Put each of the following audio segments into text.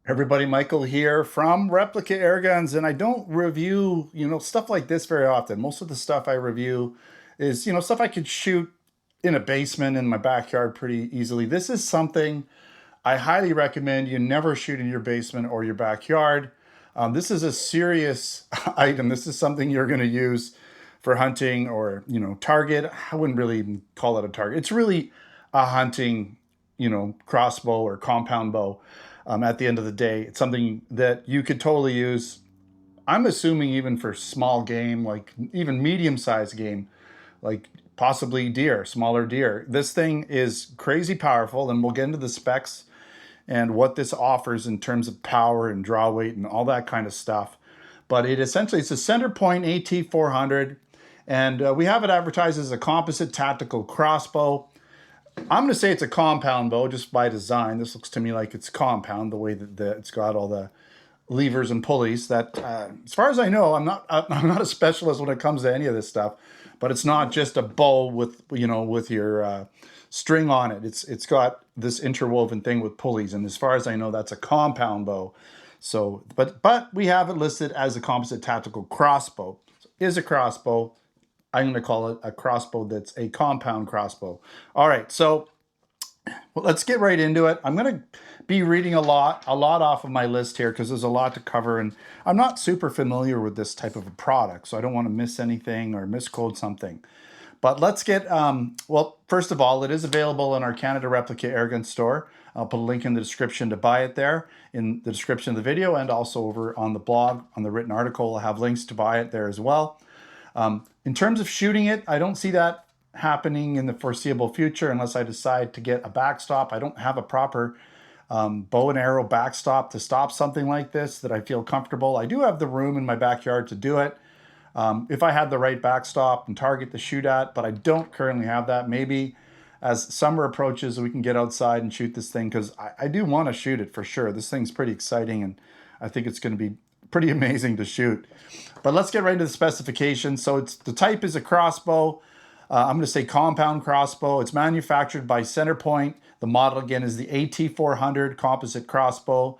Everybody, Michael here from Replica Airguns, and I don't review, stuff like this very often. Most of the stuff I review is, stuff I could shoot in a basement in my backyard pretty easily. This is something I highly recommend you never shoot in your basement or your backyard. This is a serious item. This is something you're going to use for hunting or, target. I wouldn't really even call it a target. It's really a hunting, crossbow or compound bow. At the end of the day, it's something that you could totally use. I'm assuming even for small game, like even medium-sized game, like possibly deer, smaller deer. This thing is crazy powerful, and we'll get into the specs and what this offers in terms of power and draw weight and all that kind of stuff. But it's a CenterPoint AT400, and we have it advertised as a composite tactical crossbow. I'm going to say it's a compound bow just by design. This looks to me like it's compound, the way that it's got all the levers and pulleys. That, as far as I know, I'm not a specialist when it comes to any of this stuff, but it's not just a bow with with your string on it. It's got this interwoven thing with pulleys, and as far as I know, that's a compound bow. So, but we have it listed as a composite tactical crossbow. So it is a crossbow. I'm going to call it a crossbow that's a compound crossbow. All right, so let's get right into it. I'm going to be reading a lot off of my list here because there's a lot to cover, and I'm not super familiar with this type of a product, so I don't want to miss anything or misquote something. But let's get, well, first of all, it is available in our Canada Replica Airgun store. I'll put a link in the description to buy it there, in the description of the video, and also over on the blog, on the written article. I'll have links to buy it there as well. In terms of shooting it, I don't see that happening in the foreseeable future unless I decide to get a backstop. I don't have a proper bow and arrow backstop to stop something like this that I feel comfortable. I do have the room in my backyard to do it if I had the right backstop and target to shoot at, but I don't currently have that. Maybe as summer approaches, we can get outside and shoot this thing because I do want to shoot it for sure. This thing's pretty exciting, and I think it's going to be pretty amazing to shoot. But let's get right into the specifications. So the type is a crossbow. I'm going to say compound crossbow. It's manufactured by CenterPoint. The model again is the AT400 Composite crossbow.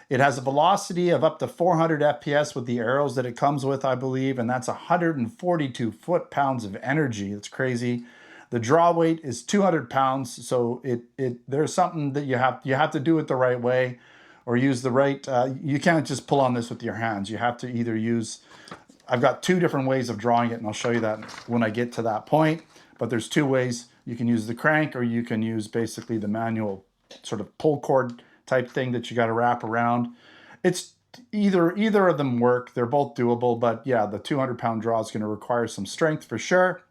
It has a velocity of up to 400 FPS with the arrows that it comes with, I believe, and that's 142 foot-pounds of energy. It's crazy. The draw weight is 200 pounds, so there's something that you have to do it the right way, or use the right. You can't just pull on this with your hands. You have to either use. I've got two different ways of drawing it, and I'll show you that when I get to that point. But there's two ways. You can use the crank, or you can use basically the manual sort of pull cord type thing that you got to wrap around. It's either of them work. They're both doable, but yeah, the 200-pound draw is going to require some strength for sure.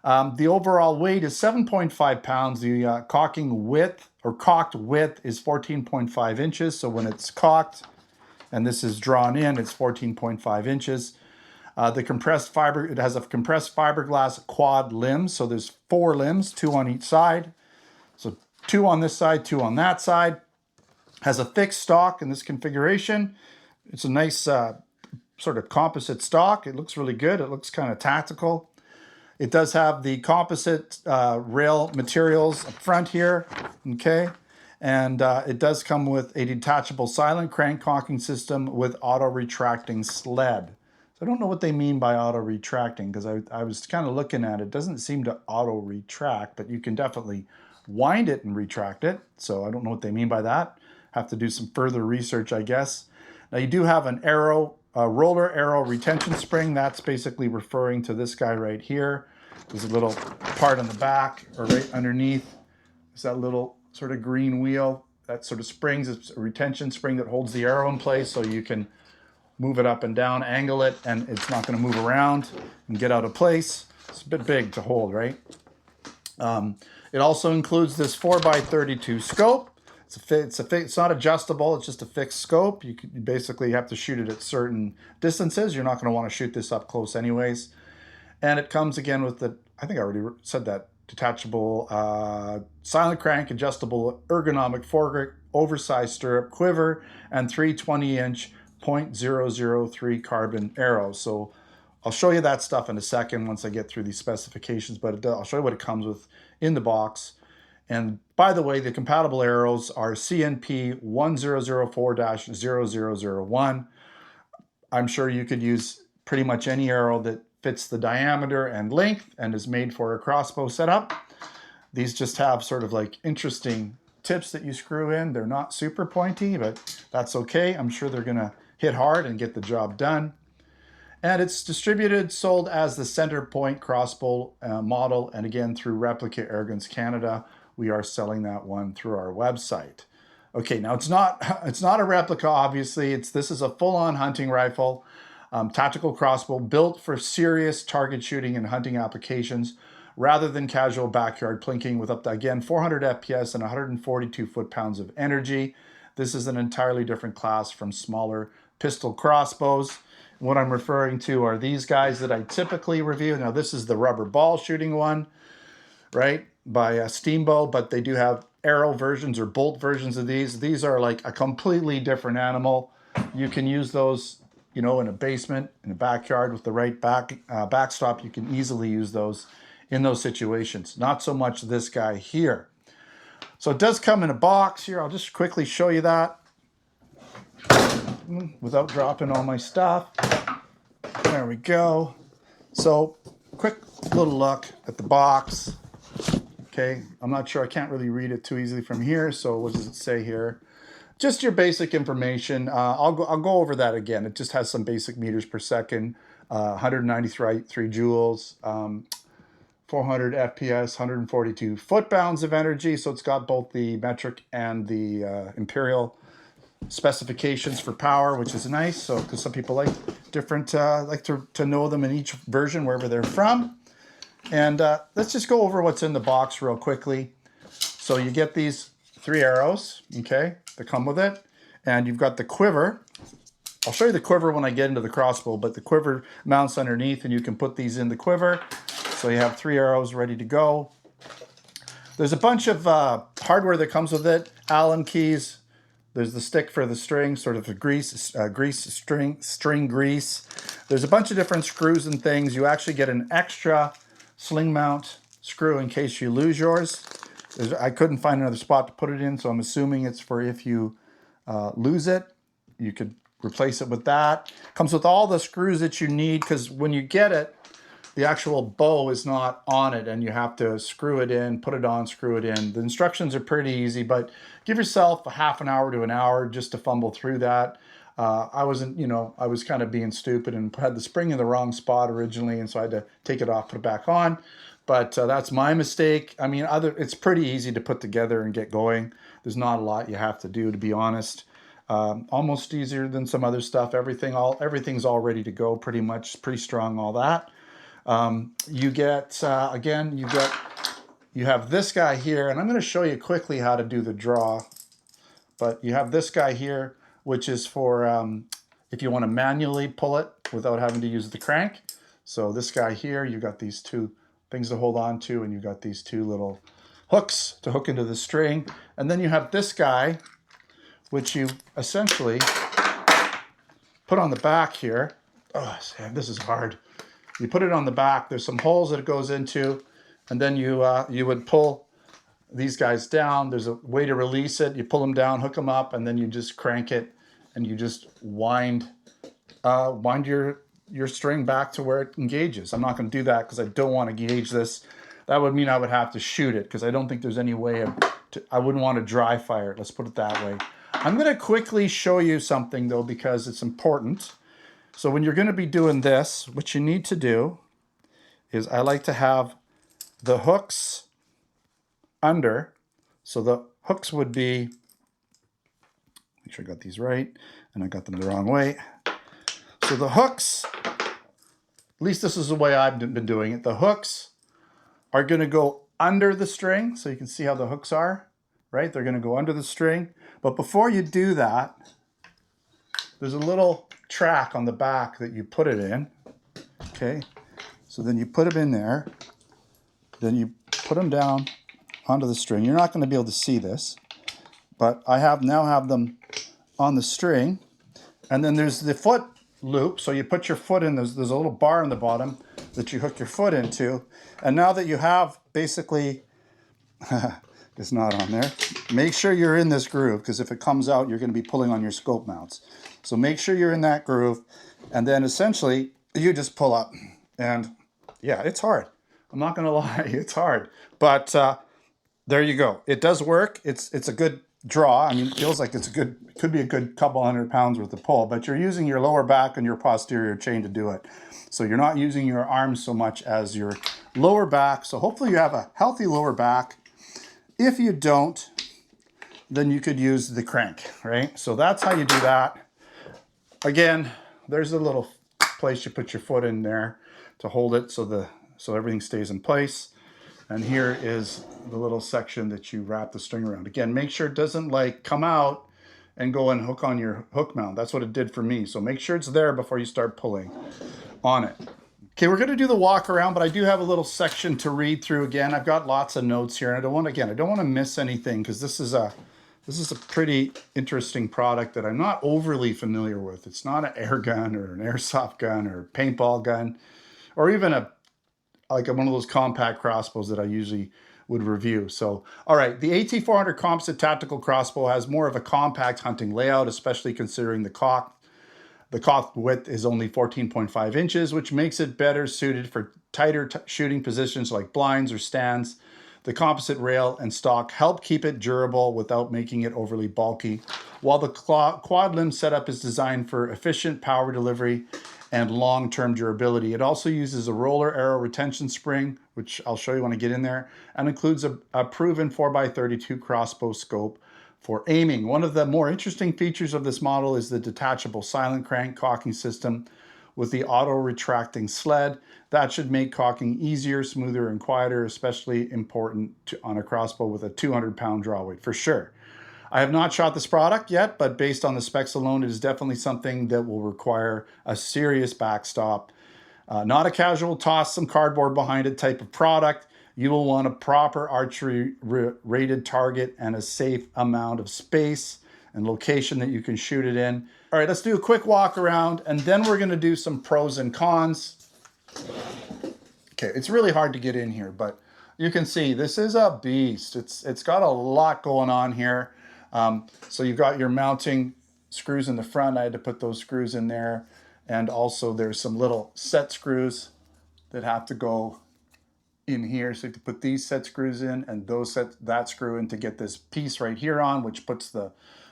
The overall weight is 7.5 pounds. The cocking width or cocked width is 14.5 inches. So when it's cocked and this is drawn in, it's 14.5 inches. The compressed fiber, it has a compressed fiberglass quad limb. So there's 4 limbs, 2 on each side. So 2 on this side, 2 on that side. Has a thick stock in this configuration. It's a nice sort of composite stock. It looks really good. It looks kind of tactical. It does have the composite rail materials up front here, okay? And it does come with a detachable silent crank cocking system with auto-retracting sled. So I don't know what they mean by auto-retracting because I was kind of looking at it. It doesn't seem to auto-retract, but you can definitely wind it and retract it. So I don't know what they mean by that. Have to do some further research, I guess. Now you do have an arrow, a roller arrow retention spring. That's basically referring to this guy right here. There's a little part on the back or right underneath. Is that little sort of green wheel that sort of springs. It's a retention spring that holds the arrow in place so you can move it up and down, angle it, and it's not going to move around and get out of place. It's a bit big to hold, right? It also includes this 4x32 scope. It's not adjustable. It's just a fixed scope. You basically have to shoot it at certain distances. You're not going to want to shoot this up close anyways. And it comes again with the, I think I already said that, detachable silent crank, adjustable ergonomic foregrip, oversized stirrup, quiver, and 320-inch .003 carbon arrows. So I'll show you that stuff in a second once I get through these specifications, but I'll show you what it comes with in the box. And by the way, the compatible arrows are CNP 1004-0001. I'm sure you could use pretty much any arrow that fits the diameter and length and is made for a crossbow setup. These just have sort of like interesting tips that you screw in. They're not super pointy, but that's okay. I'm sure they're gonna hit hard and get the job done. And it's distributed, sold as the CenterPoint crossbow model, and again through Replica Airguns Canada. We are selling that one through our website. Okay, now it's not a replica, obviously. This is a full-on hunting rifle, tactical crossbow built for serious target shooting and hunting applications, rather than casual backyard plinking with up to, again, 400 FPS and 142 foot-pounds of energy. This is an entirely different class from smaller pistol crossbows. What I'm referring to are these guys that I typically review. Now, this is the rubber ball shooting one, right, by Steambow, but they do have arrow versions or bolt versions of these. These are like a completely different animal. You can use those, you know, in a basement, in a backyard with the right backstop. You can easily use those in those situations. Not so much this guy here. So it does come in a box here. I'll just quickly show you that without dropping all my stuff. There we go. So quick little look at the box. Okay, I'm not sure, I can't really read it too easily from here. So what does it say here? Just your basic information. I'll go over that again. It just has some basic meters per second, 193 joules, 400 FPS, 142 foot-pounds of energy. So it's got both the metric and the imperial specifications for power, which is nice. So because some people like different, like to know them in each version wherever they're from. And let's just go over what's in the box real quickly. So you get these 3 arrows, okay, that come with it. And you've got the quiver. I'll show you the quiver when I get into the crossbow, but the quiver mounts underneath and you can put these in the quiver. So you have 3 arrows ready to go. There's a bunch of hardware that comes with it. Allen keys. There's the stick for the string, sort of a string grease. There's a bunch of different screws and things. You actually get an extra sling mount screw in case you lose yours. I couldn't find another spot to put it in, so I'm assuming it's for if you lose it. You could replace it with that. Comes with all the screws that you need, because when you get it, the actual bow is not on it and you have to screw it in, put it on, screw it in. The instructions are pretty easy, but give yourself a half an hour to an hour just to fumble through that. I wasn't, you know, I was kind of being stupid and had the spring in the wrong spot originally, and so I had to take it off, put it back on. But that's my mistake. I mean, it's pretty easy to put together and get going. There's not a lot you have to do, to be honest. Almost easier than some other stuff. Everything's all ready to go, pretty much, pretty strong, all that. You get, again, you have this guy here, and I'm going to show you quickly how to do the draw. But you have this guy here, which is for if you want to manually pull it without having to use the crank. So this guy here, you got these 2 things to hold on to, and you got these 2 little hooks to hook into the string. And then you have this guy, which you essentially put on the back here. Oh, man, this is hard. You put it on the back. There's some holes that it goes into, and then you would pull these guys down. There's a way to release it. You pull them down, hook them up, and then you just crank it, and you just wind your string back to where it engages. I'm not going to do that because I don't want to gauge this. That would mean I would have to shoot it, because I don't think there's any way I wouldn't want to dry fire it. Let's put it that way. I'm going to quickly show you something though, because it's important. So when you're going to be doing this, what you need to do is I like to have the hooks under. So the hooks would be, make sure I got these right, and I got them the wrong way. So the hooks, at least this is the way I've been doing it. The hooks are going to go under the string. So you can see how the hooks are, right? They're going to go under the string. But before you do that, there's a little track on the back that you put it in. Okay, so then you put them in there, then you put them down onto the string. You're not going to be able to see this, but I now have them on the string. And then there's the foot loop, so you put your foot in. There's a little bar on the bottom that you hook your foot into. And now that you have basically is not on there. Make sure you're in this groove, because if it comes out, you're going to be pulling on your scope mounts. So make sure you're in that groove, and then essentially you just pull up. And yeah, it's hard. I'm not going to lie, it's hard. But there you go. It does work. It's a good draw. I mean, it feels like it's a good, could be a good couple 100 pounds worth of pull, but you're using your lower back and your posterior chain to do it. So you're not using your arms so much as your lower back. So hopefully you have a healthy lower back. If you don't, then you could use the crank, right? So that's how you do that. Again, there's a little place you put your foot in there to hold it so everything stays in place. And here is the little section that you wrap the string around. Again, make sure it doesn't like come out and go and hook on your hook mount. That's what it did for me. So make sure it's there before you start pulling on it. Okay, we're going to do the walk around, but I do have a little section to read through. Again, I've got lots of notes here, and I don't want to miss anything, because this is a pretty interesting product that I'm not overly familiar with. It's not an air gun or an airsoft gun or paintball gun, or even like one of those compact crossbows that I usually would review. So, all right, the AT400 Composite Tactical Crossbow has more of a compact hunting layout, especially considering the cock. The cock width is only 14.5 inches, which makes it better suited for tighter shooting positions like blinds or stands. The composite rail and stock help keep it durable without making it overly bulky, while the quad limb setup is designed for efficient power delivery and long-term durability. It also uses a roller arrow retention spring, which I'll show you when I get in there, and includes a proven 4x32 crossbow scope for aiming. One of the more interesting features of this model is the detachable silent crank cocking system with the auto-retracting sled. That should make cocking easier, smoother, and quieter, especially important on a crossbow with a 200-pound draw weight, for sure. I have not shot this product yet, but based on the specs alone, it is definitely something that will require a serious backstop. Not a casual toss some cardboard behind it type of product. You will want a proper archery-rated target and a safe amount of space and location that you can shoot it in. All right, let's do a quick walk around, and then we're going to do some pros and cons. Okay, it's really hard to get in here, but you can see this is a beast. It's got a lot going on here. So you've got your mounting screws in the front. I had to put those screws in there. And also there's some little set screws that have to go in here. So you have to put these set screws in and that screw in to get this piece right here on, which puts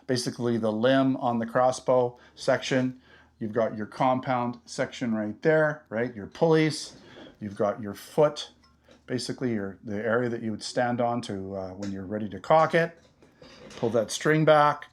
basically the limb on the crossbow section. You've got your compound section right there, right? Your pulleys. You've got your foot, basically the area that you would stand on to when you're ready to cock it. Pull that string back.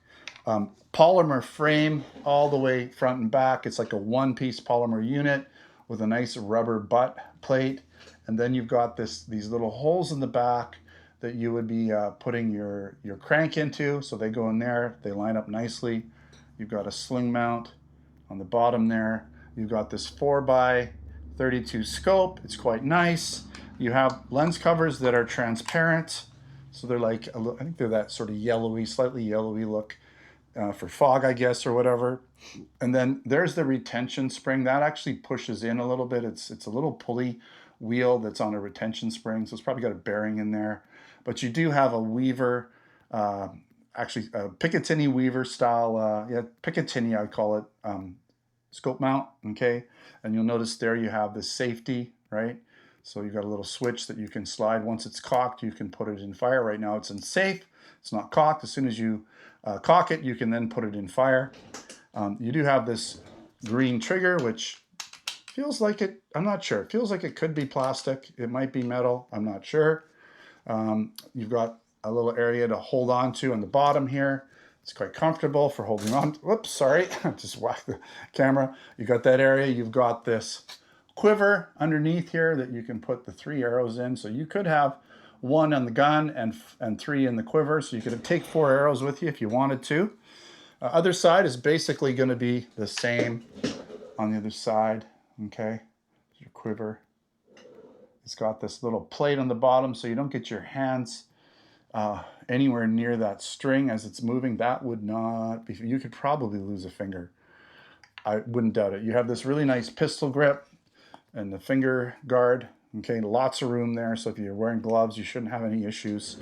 Polymer frame all the way front and back. It's like a one-piece polymer unit with a nice rubber butt plate. And then you've got these little holes in the back that you would be putting your crank into. So they go in there, they line up nicely. You've got a sling mount on the bottom there. You've got this 4x32 scope. It's quite nice. You have lens covers that are transparent. So they're like, I think they're that sort of yellowy, slightly yellowy look for fog, I guess, or whatever. And then there's the retention spring. That actually pushes in a little bit. It's a little pulley wheel that's on a retention spring. So it's probably got a bearing in there. But you do have a weaver, actually a Picatinny weaver style, Picatinny I'd call it, scope mount, okay? And you'll notice there you have the safety, right? So you've got a little switch that you can slide. Once it's cocked, you can put it in fire. Right now it's in safe. It's not cocked. As soon as you cock it, you can then put it in fire. You do have this green trigger, which feels like it, I'm not sure. It feels like it could be plastic. It might be metal. I'm not sure. You've got a little area to hold on to on the bottom here. It's quite comfortable for holding on. Whoops, sorry. Just whacked the camera. You've got that area. You've got this quiver underneath here that you can put the 3 arrows in. So you could have 1 on the gun and 3 in the quiver. So you could take 4 arrows with you if you wanted to. Other side is basically going to be the same on the other side. Okay, your quiver. It's got this little plate on the bottom so you don't get your hands anywhere near that string as it's moving. That would not be, you could probably lose a finger. I wouldn't doubt it. You have this really nice pistol grip and the finger guard Okay, lots of room there, so if you're wearing gloves, you shouldn't have any issues.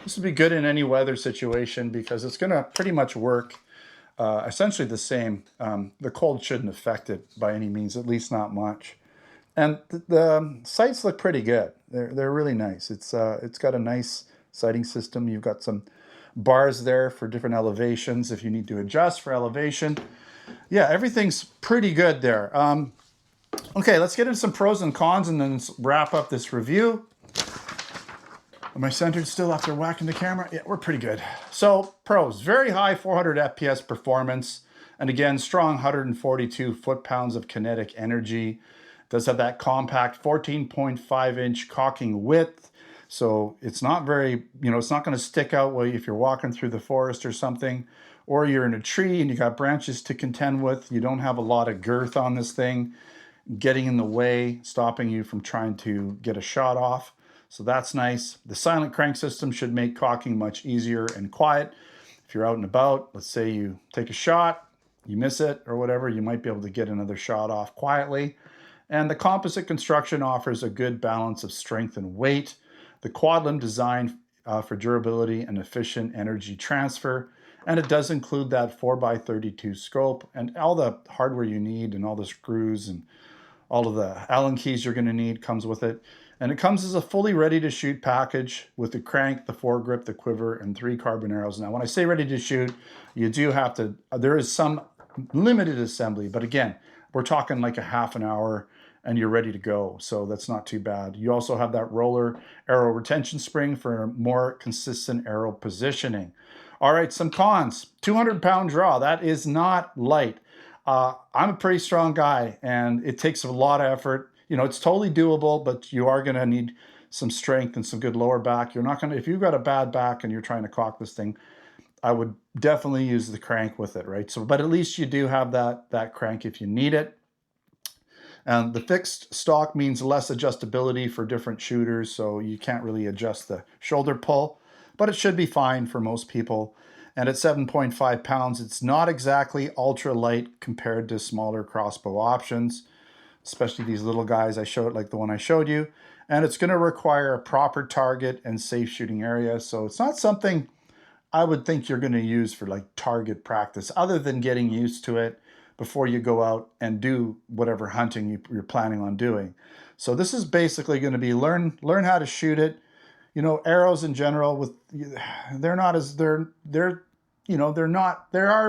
This would be good in any weather situation because it's going to pretty much work essentially the same. The cold shouldn't affect it by any means, at least not much. And the sights look pretty good. They're really nice. It's got a nice sighting system. You've got some bars there for different elevations if you need to adjust for elevation. Yeah, everything's pretty good there. Okay, let's get into some pros and cons and then wrap up this review. Am I centered still after whacking the camera? Yeah, we're pretty good. So, pros, very high 400 FPS performance. And again, strong 142 foot-pounds of kinetic energy. Does have that compact 14.5 inch cocking width. So it's not very, it's not going to stick out if you're walking through the forest or something, or you're in a tree and you got branches to contend with. You don't have a lot of girth on this thing getting in the way, stopping you from trying to get a shot off. So that's nice. The silent crank system should make cocking much easier and quiet. If you're out and about, let's say you take a shot, you miss it or whatever, you might be able to get another shot off quietly. And the composite construction offers a good balance of strength and weight. The quad limb designed for durability and efficient energy transfer. And it does include that 4x32 scope and all the hardware you need and all the screws and all of the Allen keys you're going to need comes with it. And it comes as a fully ready to shoot package with the crank, the foregrip, the quiver, and 3 carbon arrows. Now, when I say ready to shoot, you do have to, there is some limited assembly, but again, we're talking like a half an hour and you're ready to go. So that's not too bad. You also have that roller arrow retention spring for more consistent arrow positioning. All right, some cons. 200-pound draw. That is not light. I'm a pretty strong guy and it takes a lot of effort. It's totally doable, but you are going to need some strength and some good lower back. You're not going to, if you've got a bad back and you're trying to cock this thing, I would definitely use the crank with it, right? So, but at least you do have that crank if you need it. And the fixed stock means less adjustability for different shooters, so you can't really adjust the shoulder pull, but it should be fine for most people. And at 7.5 pounds, it's not exactly ultra light compared to smaller crossbow options, especially these little guys I showed, like the one I showed you. And it's going to require a proper target and safe shooting area, so it's not something I would think you're going to use for like target practice, other than getting used to it before you go out and do whatever hunting you're planning on doing. So this is basically going to be learn how to shoot it. Arrows in general, they are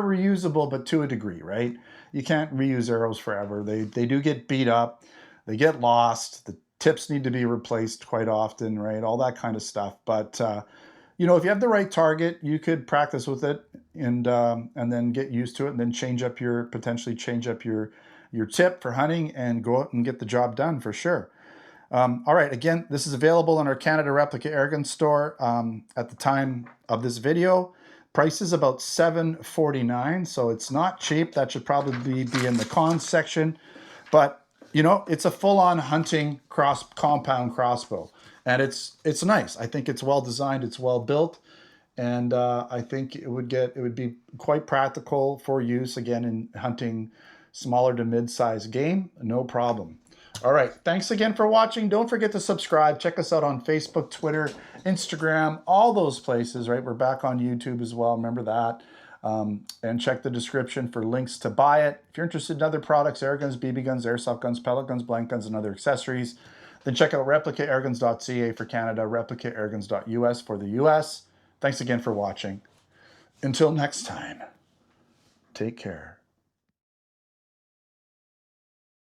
reusable, but to a degree, right? You can't reuse arrows forever. They do get beat up, they get lost, the tips need to be replaced quite often, right? All that kind of stuff. But if you have the right target, you could practice with it and then get used to it, and then potentially change up your tip for hunting and go out and get the job done for sure. All right, again, this is available in our Canada Replica Airgun store at the time of this video. Price is about $7.49, so it's not cheap. That should probably be in the cons section. But, it's a full-on hunting compound crossbow. And it's nice. I think it's well designed, it's well built, and I think it would be quite practical for use, again, in hunting smaller to mid-sized game, no problem. All right, thanks again for watching. Don't forget to subscribe. Check us out on Facebook, Twitter, Instagram, all those places, right? We're back on YouTube as well, remember that. And check the description for links to buy it. If you're interested in other products, air guns, BB guns, airsoft guns, pellet guns, blank guns, and other accessories, then check out replicaairguns.ca for Canada, replicaairguns.us for the US. Thanks again for watching. Until next time, take care.